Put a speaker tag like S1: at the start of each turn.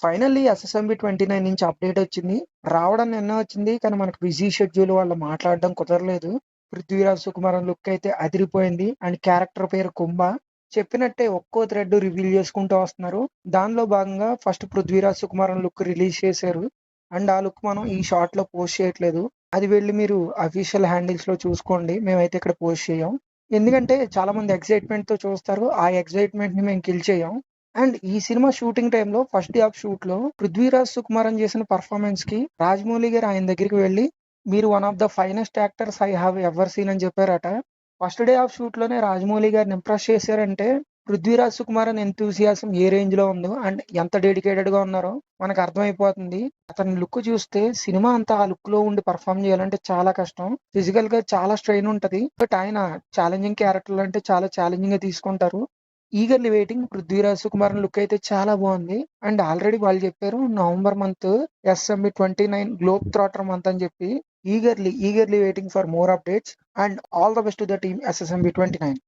S1: Finally SSMB 29 నుంచి update వచ్చింది. రావడం నిన్న వచ్చింది. కానీ మనకు బిజీ షెడ్యూల్ వల్ల మాట్లాడడం కుదరలేదు. పృథ్వీరాజ్ సుకుమారన్ లుక్ అయితే అదిరిపోయింది. అండ్ క్యారెక్టర్ పేరు కుంభ. చెప్పినట్టే ఒక్కో థ్రెడ్ రివీల్ చేసుకుంటూ వస్తున్నారు. దానిలో భాగంగా first Prithviraj Sukumaran look release చేశారు. అండ్ ఆ లుక్ మనం ఈ షార్ట్ లో పోస్ట్ చేయట్లేదు. అది వెళ్ళి మీరు అఫీషియల్ హ్యాండిల్స్ లో చూసుకోండి. మేమైతే ఇక్కడ పోస్ట్ చేయం. ఎందుకంటే చాలా మంది ఎక్సైట్మెంట్ తో చూస్తారు. ఆ ఎక్సైట్మెంట్ ని మేము కిల్ చేయం. అండ్ ఈ సినిమా షూటింగ్ టైంలో ఫస్ట్ డే ఆఫ్ షూట్ లో పృథ్వీరాజ్ సుకుమారన్ చేసిన పర్ఫార్మెన్స్ కి రాజమౌళి గారు ఆయన దగ్గరికి వెళ్ళి మీరు one of the finest actors I have ever seen అని చెప్పారట. ఫస్ట్ డే ఆఫ్ షూట్ లోనే రాజమౌళి గారిని ఇంప్రెస్ చేశారంటే పృథ్వీరాజ్ సుకుమారన్ ఎంతూసియాసం ఏ రేంజ్ లో ఉందో అండ్ ఎంత డెడికేటెడ్ గా ఉన్నారో మనకు అర్థమైపోతుంది. అతని లుక్ చూస్తే సినిమా అంతా ఆ లుక్ లో ఉండి పర్ఫామ్ చేయాలంటే చాలా కష్టం. ఫిజికల్ గా చాలా స్ట్రెయిన్ ఉంటది. బట్ ఆయన ఛాలెంజింగ్ క్యారెక్టర్లు అంటే చాలా ఛాలెంజింగ్ గా తీసుకుంటారు. Eagerly waiting. Prithviraj Sukumaran look అయితే చాలా బాగుంది. అండ్ ఆల్రెడీ వాళ్ళు చెప్పారు November month SMB 29 globe trotter month అని చెప్పి eagerly waiting for more updates and all the best to the team SSMB 29.